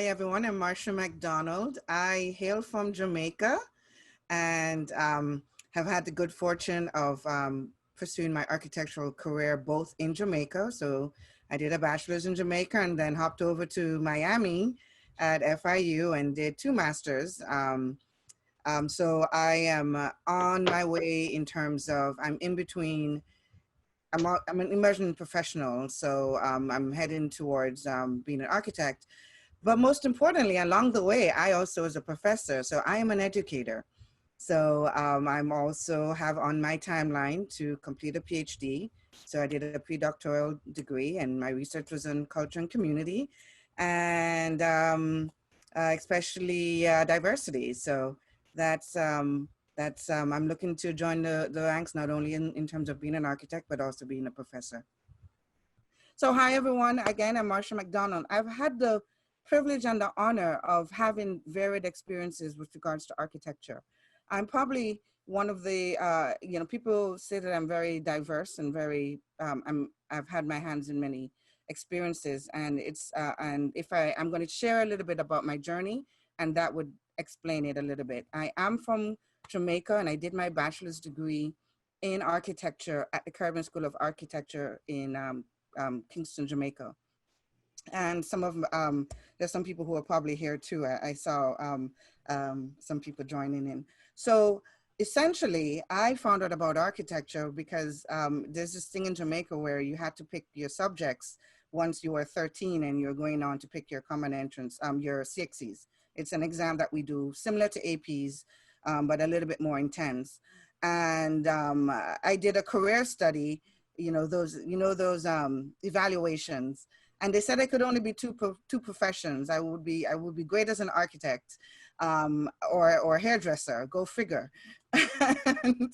Hi, everyone. I'm Marsha McDonald. I hail from Jamaica and have had the good fortune of pursuing my architectural career both in Jamaica. So I did a bachelor's in Jamaica and then hopped over to Miami at FIU and did two masters. So I am on my way in terms of I'm in between. I'm an immersion professional, so I'm heading towards being an architect. But most importantly, along the way, I also was a professor, so I am an educator. So I'm also have on my timeline to complete a PhD. So I did a pre-doctoral degree, and my research was in culture and community, and especially diversity. So that's I'm looking to join the ranks not only in terms of being an architect, but also being a professor. So hi everyone, again, I'm Marsha McDonald. I've had the privilege and the honor of having varied experiences with regards to architecture. I'm probably one of the, people say that I'm very diverse and I've had my hands in many experiences, and and if I'm going to share a little bit about my journey, and that would explain it a little bit. I am from Jamaica, and I did my bachelor's degree in architecture at the Caribbean School of Architecture in Kingston, Jamaica. And there's some people who are probably here too. I saw some people joining in. So essentially, I found out about architecture because there's this thing in Jamaica where you had to pick your subjects once you were 13 and you're going on to pick your common entrance, your CXCs. It's an exam that we do similar to APs, but a little bit more intense. And I did a career study, those evaluations, and they said I could only be two professions. I would be great as an architect, or hairdresser. Go figure. and,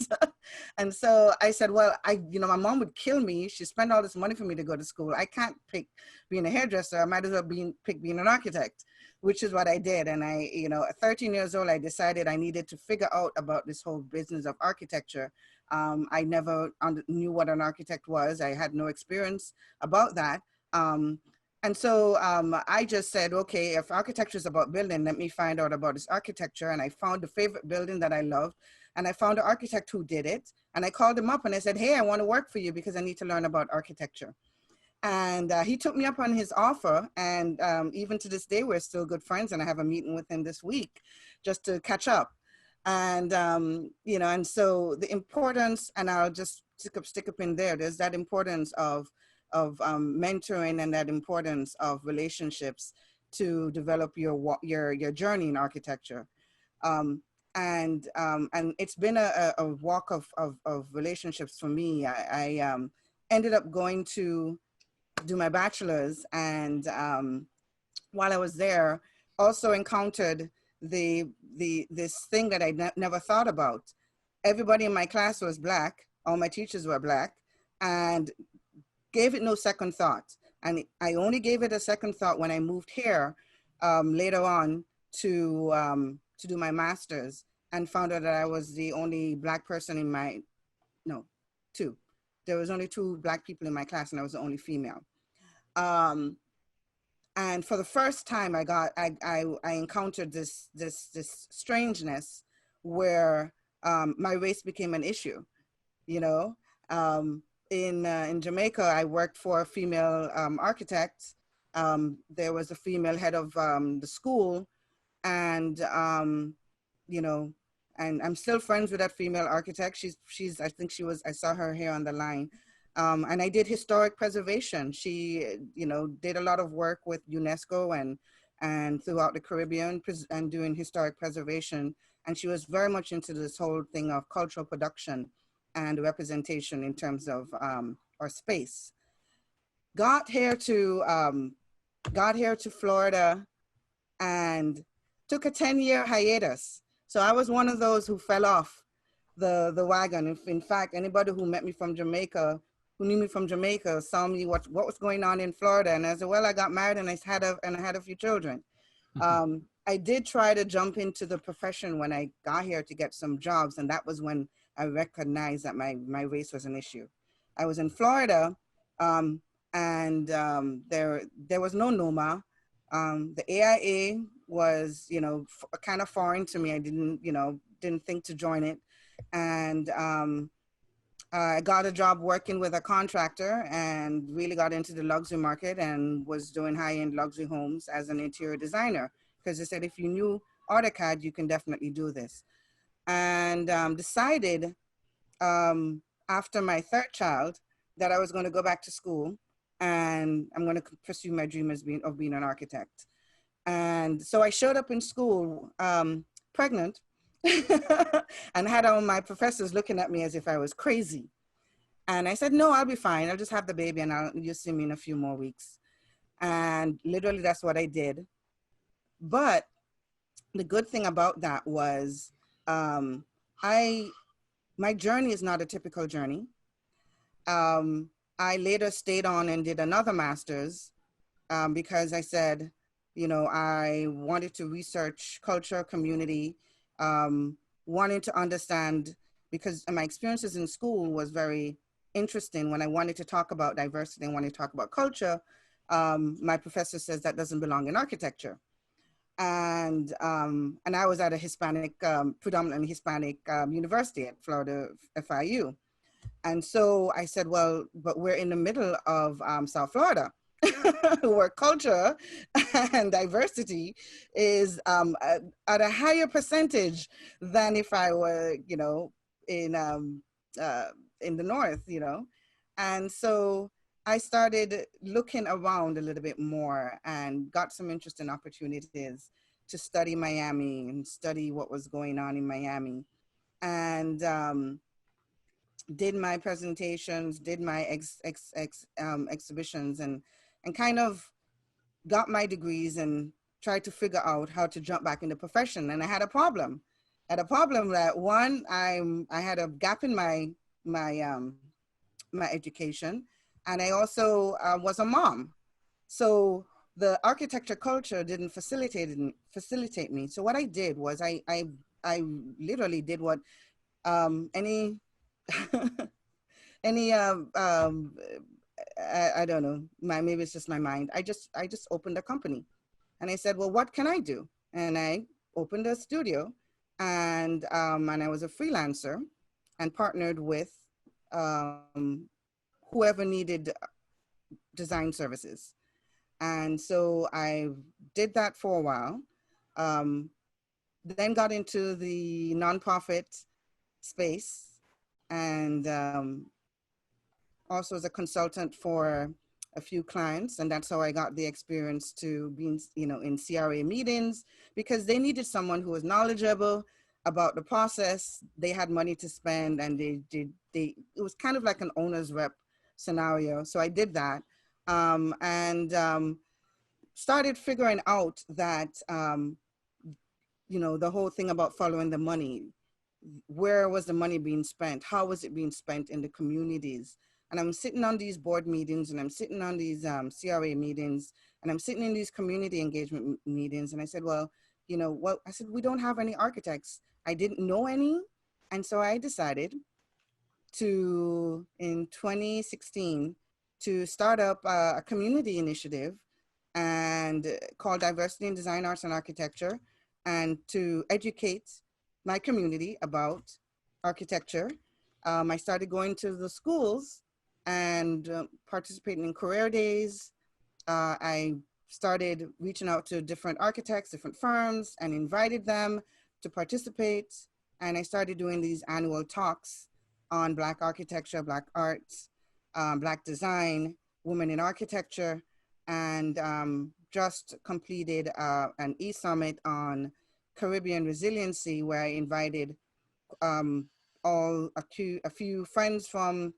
and so I said, well, my mom would kill me. She spent all this money for me to go to school. I can't pick being a hairdresser. I might as well pick being an architect, which is what I did. And at 13 years old, I decided I needed to figure out about this whole business of architecture. I never knew what an architect was. I had no experience about that. And so I just said, okay, if architecture is about building, let me find out about this architecture. And I found the favorite building that I loved. And I found the architect who did it. And I called him up and I said, hey, I want to work for you because I need to learn about architecture. And he took me up on his offer. And even to this day, we're still good friends. And I have a meeting with him this week just to catch up. And, and so the importance, and I'll just stick up in there, there's that importance of mentoring and that importance of relationships to develop your journey in architecture. And it's been a walk of relationships for me. I ended up going to do my bachelor's, and while I was there, also encountered this thing that I never thought about. Everybody in my class was Black. All my teachers were Black, and gave it no second thought. And I only gave it a second thought when I moved here later on to do my master's, and found out that I was the only Black person in two. There was only two Black people in my class, and I was the only female. And for the first time, I encountered this strangeness where my race became an issue. In Jamaica, I worked for a female architect. There was a female head of the school, and and I'm still friends with that female architect. She's I think she was, I saw her here on the line. And I did historic preservation. She, did a lot of work with UNESCO and throughout the Caribbean and doing historic preservation. And she was very much into this whole thing of cultural production and representation in terms of our space. Got here to Florida and took a 10-year hiatus. So I was one of those who fell off the wagon. If in fact, anybody who met me from Jamaica, who knew me from Jamaica, saw me what was going on in Florida, and I said, well, I got married and I had a few children. I did try to jump into the profession when I got here to get some jobs, and that was when I recognized that my race was an issue. I was in Florida, and there was no NOMA. The AIA was, kind of foreign to me. I didn't think to join it. And I got a job working with a contractor and really got into the luxury market and was doing high-end luxury homes as an interior designer, because they said if you knew AutoCAD, you can definitely do this. And decided after my third child that I was going to go back to school and I'm going to pursue my dream of being an architect. And so I showed up in school pregnant and had all my professors looking at me as if I was crazy. And I said, no, I'll be fine. I'll just have the baby and you'll see me in a few more weeks. And literally that's what I did. But the good thing about that was my journey is not a typical journey. I later stayed on and did another master's because I said, I wanted to research culture, community, wanted to understand, because my experiences in school was very interesting. When I wanted to talk about diversity and wanted to talk about culture, my professor says that doesn't belong in architecture. And I was at a Hispanic, predominantly Hispanic university at Florida FIU. And so I said, well, but we're in the middle of South Florida, where culture and diversity is at a higher percentage than if I were, in the north, And so I started looking around a little bit more and got some interesting opportunities to study Miami and study what was going on in Miami. And did my presentations, did my exhibitions, and kind of got my degrees and tried to figure out how to jump back in the profession. And I had a problem. That one, I had a gap in my education, and I also was a mom. So the architecture culture didn't facilitate me. So what I did was I literally did what any any I don't know, maybe it's just my mind. I just opened a company, and I said, well, what can I do? And I opened a studio, and I was a freelancer and partnered with whoever needed design services. And so I did that for a while, then got into the nonprofit space, and also as a consultant for a few clients. And that's how I got the experience to being, in CRA meetings, because they needed someone who was knowledgeable about the process. They had money to spend, and it was kind of like an owner's rep scenario. So I did that, and started figuring out that, the whole thing about following the money. Where was the money being spent? How was it being spent in the communities? And I'm sitting on these board meetings, and I'm sitting on these CRA meetings, and I'm sitting in these community engagement meetings. And I said, well, I said, we don't have any architects. I didn't know any. And so I decided to, in 2016, to start up a community initiative and called Diversity in Design, Arts, and Architecture, and to educate my community about architecture. I started going to the schools and participating in career days. I started reaching out to different architects, different firms, and invited them to participate. And I started doing these annual talks on Black architecture, Black arts, Black design, women in architecture, and just completed an e-summit on Caribbean resiliency, where I invited a few friends from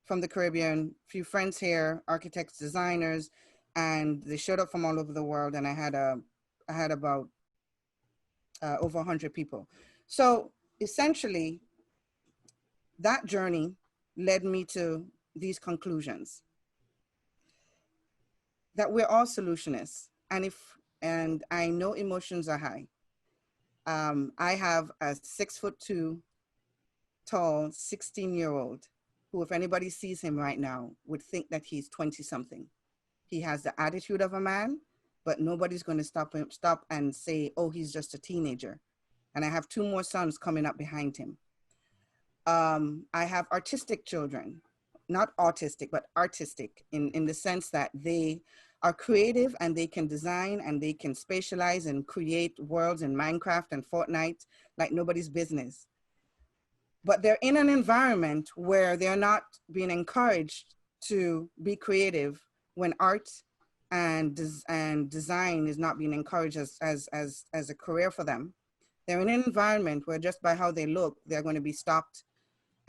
the Caribbean, a few friends here, architects, designers, and they showed up from all over the world. And I had about over 100 people. So essentially, that journey led me to these conclusions: that we're all solutionists, and I know emotions are high. I have a 6'2" tall 16-year-old who, if anybody sees him right now, would think that he's 20 something. He has the attitude of a man, but nobody's going to stop and say, oh, he's just a teenager. And I have two more sons coming up behind him. I have artistic children, not autistic, but artistic in the sense that they are creative and they can design and they can spatialize and create worlds in Minecraft and Fortnite like nobody's business. But they're in an environment where they're not being encouraged to be creative when art and design is not being encouraged as a career for them. They're in an environment where just by how they look, they're going to be stopped.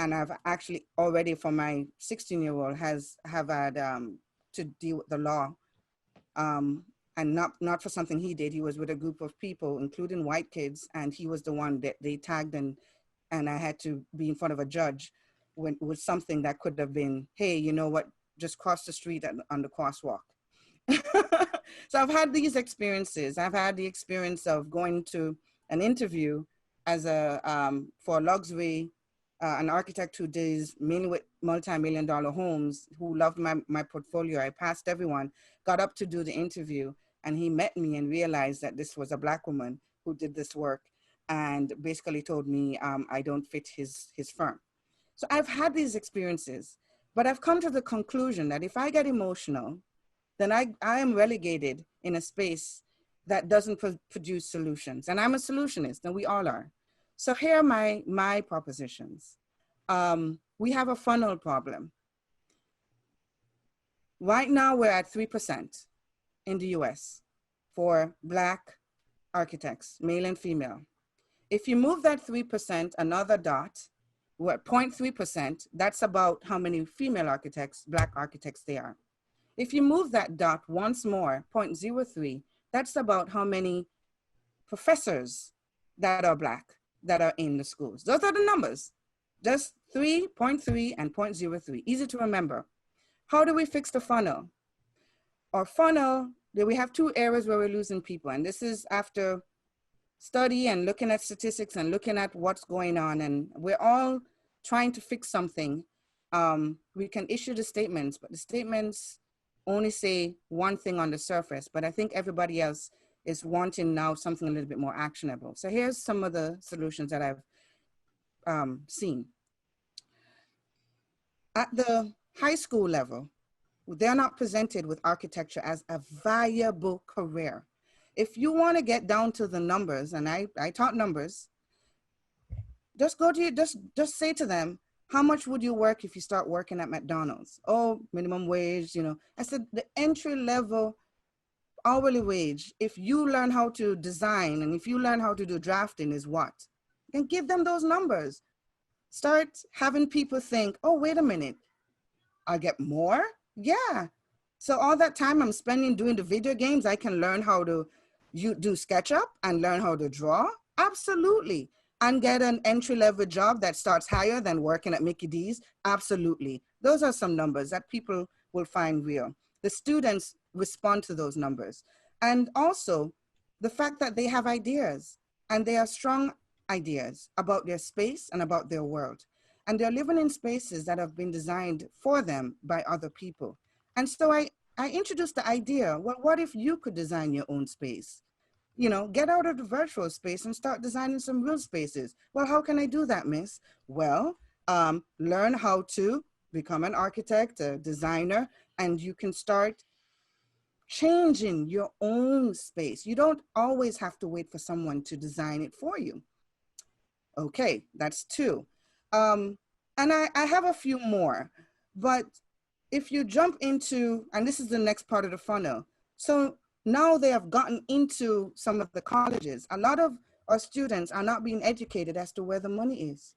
And I've actually already, for my 16-year-old, have had to deal with the law, and not for something he did. He was with a group of people, including white kids, and he was the one that they tagged, and I had to be in front of a judge with something that could have been, hey, you know what, just cross the street on the crosswalk. So I've had these experiences. I've had the experience of going to an interview as for a luxury, an architect who deals mainly with multi-million-dollar homes, who loved my portfolio. I passed everyone, got up to do the interview, and he met me and realized that this was a Black woman who did this work, and basically told me I don't fit his firm. So I've had these experiences, but I've come to the conclusion that if I get emotional, then I am relegated in a space that doesn't produce solutions. And I'm a solutionist, and we all are. So here are my propositions. We have a funnel problem. Right now, we're at 3% in the US for Black architects, male and female. If you move that 3% another dot, we're at 0.3%. That's about how many female architects, Black architects there are. If you move that dot once more, 0.03, that's about how many professors that are Black that are in the schools. Those are the numbers, just 3.3 and 0.03, easy to remember. How do we fix the funnel? Our funnel, we have two areas where we're losing people, and this is after study and looking at statistics and looking at what's going on, and we're all trying to fix something. We can issue the statements, but the statements only say one thing on the surface, but I think everybody else is wanting now something a little bit more actionable. So here's some of the solutions that I've seen. At the high school level, they're not presented with architecture as a viable career. If you want to get down to the numbers, and I taught numbers, just go to just say to them, how much would you work if you start working at McDonald's? Oh, minimum wage, you know. I said the entry level hourly wage, if you learn how to design and if you learn how to do drafting, is what? Then give them those numbers. Start having people think, oh, wait a minute, I'll get more? Yeah. So all that time I'm spending doing the video games, I can learn how to do SketchUp and learn how to draw? Absolutely. And get an entry-level job that starts higher than working at Mickey D's? Absolutely. Those are some numbers that people will find real. The students respond to those numbers. And also the fact that they have ideas, and they are strong ideas about their space and about their world. And they're living in spaces that have been designed for them by other people. And so I introduced the idea, well, what if you could design your own space? You know, get out of the virtual space and start designing some real spaces. Well, how can I do that, miss? Well, learn how to become an architect, a designer, and you can start changing your own space. You don't always have to wait for someone to design it for you. Okay, that's two. And I have a few more, but if you jump into, and this is the next part of the funnel. So now they have gotten into some of the colleges. A lot of our students are not being educated as to where the money is.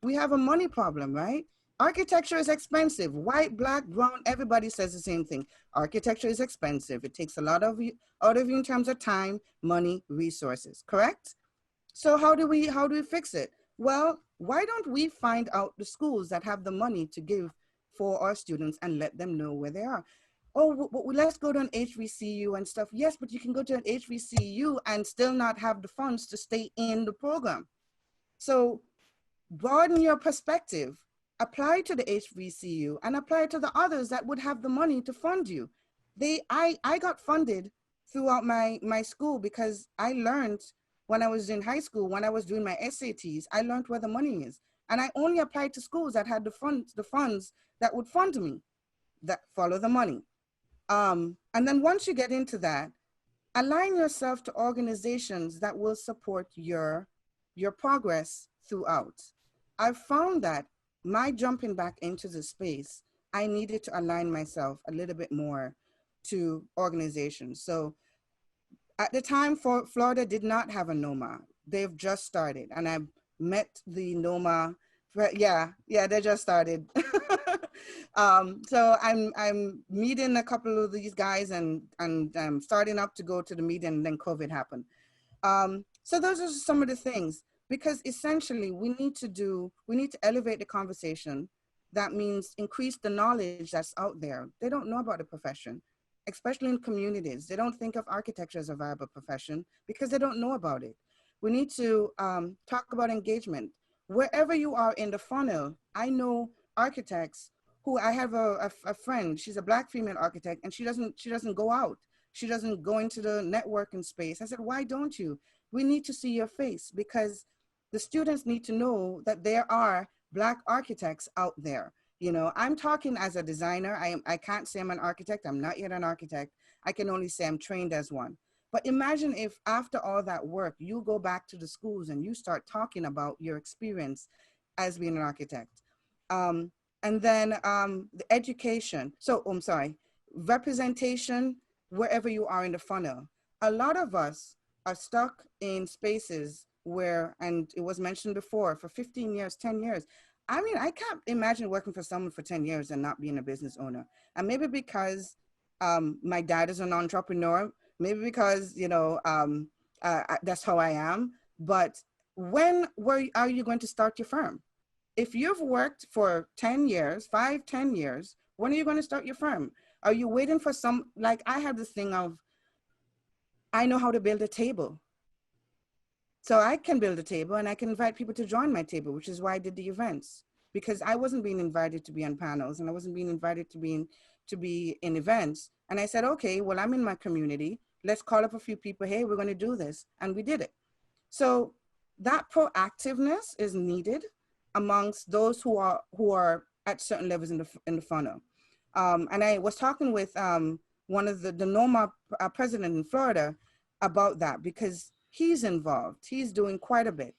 We have a money problem, right? Architecture is expensive. White, Black, brown, everybody says the same thing. Architecture is expensive. It takes a lot of you, out of you in terms of time, money, resources, correct? So how do we fix it? Well, why don't we find out the schools that have the money to give for our students and let them know where they are? Oh, well, let's go to an HBCU and stuff. Yes, but you can go to an HBCU and still not have the funds to stay in the program. So broaden your perspective, apply to the HBCU and apply to the others that would have the money to fund you. I got funded throughout my school, because I learned when I was in high school, when I was doing my SATs, I learned where the money is. And I only applied to schools that had the funds that would fund me, that follow the money. And then once you get into that, align yourself to organizations that will support your progress throughout. I've found that my jumping back into the space, I needed to align myself a little bit more to organizations. So at the time, Florida did not have a NOMA. They've just started, and I met the NOMA. Yeah, they just started. So I'm meeting a couple of these guys, and I'm starting up to go to the meeting, and then COVID happened. So those are some of the things, because essentially we need to elevate the conversation. That means increase the knowledge that's out there. They don't know about the profession, especially in communities. They don't think of architecture as a viable profession because they don't know about it. We need to talk about engagement. Wherever you are in the funnel, I know architects who, I have a friend, she's a Black female architect, and she doesn't go out. She doesn't go into the networking space. I said, why don't you? We need to see your face, because the students need to know that there are Black architects out there. You know, I'm talking as a designer. I can't say I'm an architect. I'm not yet an architect. I can only say I'm trained as one. But imagine if after all that work, you go back to the schools and you start talking about your experience as being an architect. And then the education. So, I'm sorry, representation wherever you are in the funnel. A lot of us are stuck in spaces where, and it was mentioned before, for 15 years, 10 years. I mean, I can't imagine working for someone for 10 years and not being a business owner. And maybe because my dad is an entrepreneur, maybe because, that's how I am. But where are you going to start your firm? If you've worked for 10 years, 5, 10 years, when are you going to start your firm? Are you waiting for like I have this thing of, I know how to build a table. So I can build a table and I can invite people to join my table, which is why I did the events, because I wasn't being invited to be on panels and I wasn't being invited to be in events. And I said, okay, well, I'm in my community. Let's call up a few people. Hey, we're going to do this. And we did it. So that proactiveness is needed amongst those who are at certain levels in the funnel. And I was talking with one of the NOMA president in Florida about that, because he's involved. He's doing quite a bit.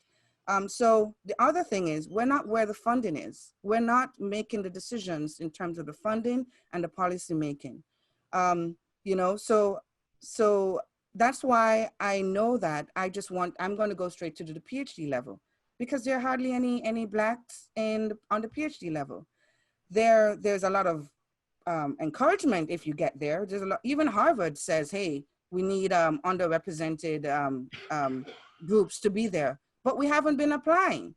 So the other thing is, we're not where the funding is. We're not making the decisions in terms of the funding and the policy making. So that's why I know that I'm going to go straight to the PhD level, because there are hardly any Blacks on the PhD level. There's a lot of encouragement if you get there. There's a lot, even Harvard says, hey, we need underrepresented groups to be there, but we haven't been applying.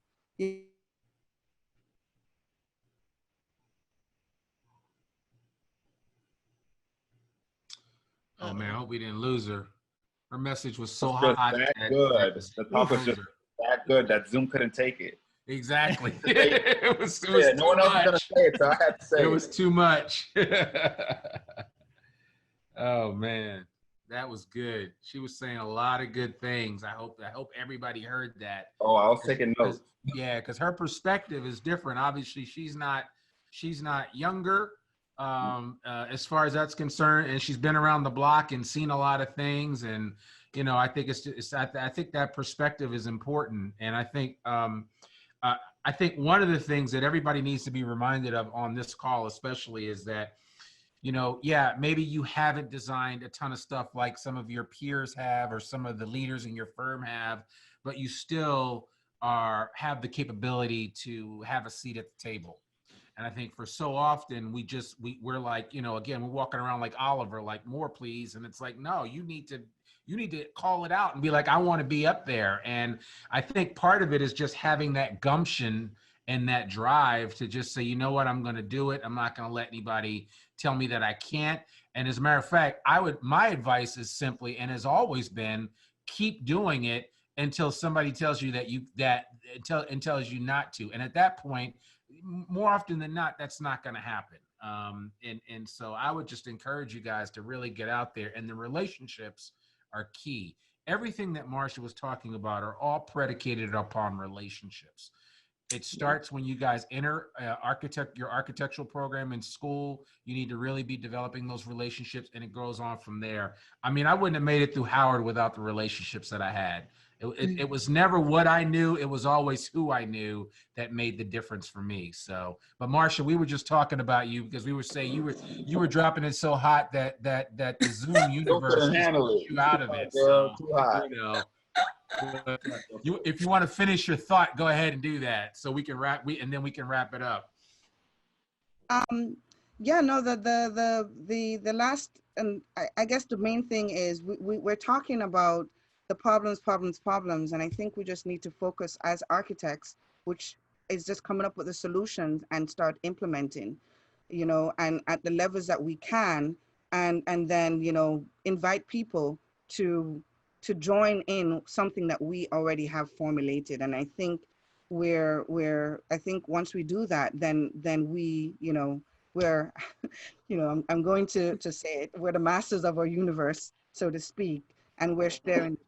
Oh man, I hope we didn't lose her. Her message was so Just hot. that good. The talk was just that good that Zoom couldn't take it. Exactly. it was yeah, no one else was gonna say it, so I had to say it. It was too much. Oh man, that was good. She was saying a lot of good things. I hope everybody heard that. Oh, I was taking notes. Yeah, because her perspective is different. Obviously, she's not younger as far as that's concerned, and she's been around the block and seen a lot of things. And I think I think that perspective is important. And I think one of the things that everybody needs to be reminded of on this call, especially, is that, maybe you haven't designed a ton of stuff like some of your peers have or some of the leaders in your firm have, but you still have the capability to have a seat at the table. And I think for so often we're like, again, we're walking around like Oliver, like, more please. And it's like, no, you need to call it out and be like, I want to be up there. And I think part of it is just having that gumption and that drive to just say, you know what, I'm going to do it. I'm not going to let anybody tell me that I can't. And as a matter of fact, my advice is simply, and has always been, keep doing it until somebody tells you and tells you not to. And at that point, more often than not, that's not going to happen. And so I would just encourage you guys to really get out there, and the relationships are key. Everything that Marsha was talking about are all predicated upon relationships. It starts when you guys enter your architectural program in school. You need to really be developing those relationships, and it goes on from there. I mean, I wouldn't have made it through Howard without the relationships that I had. It was never what I knew. It was always who I knew that made the difference for me. So, but Marsha, we were just talking about you because we were saying you were dropping it so hot that the Zoom universe couldn't just handle pushed it. you out of it. Girl, So, too hot. you know. But, if you want to finish your thought, go ahead and do that, so we can and then we can wrap it up. Yeah, no, the last, and I guess the main thing is we're talking about the problems, and I think we just need to focus as architects, which is just coming up with the solutions and start implementing, you know, and at the levels that we can, and then, you know, invite people to join in something that we already have formulated. And I think I think once we do that, then we, you know, we're, you know, I'm going to say it, we're the masters of our universe, so to speak, and we're sharing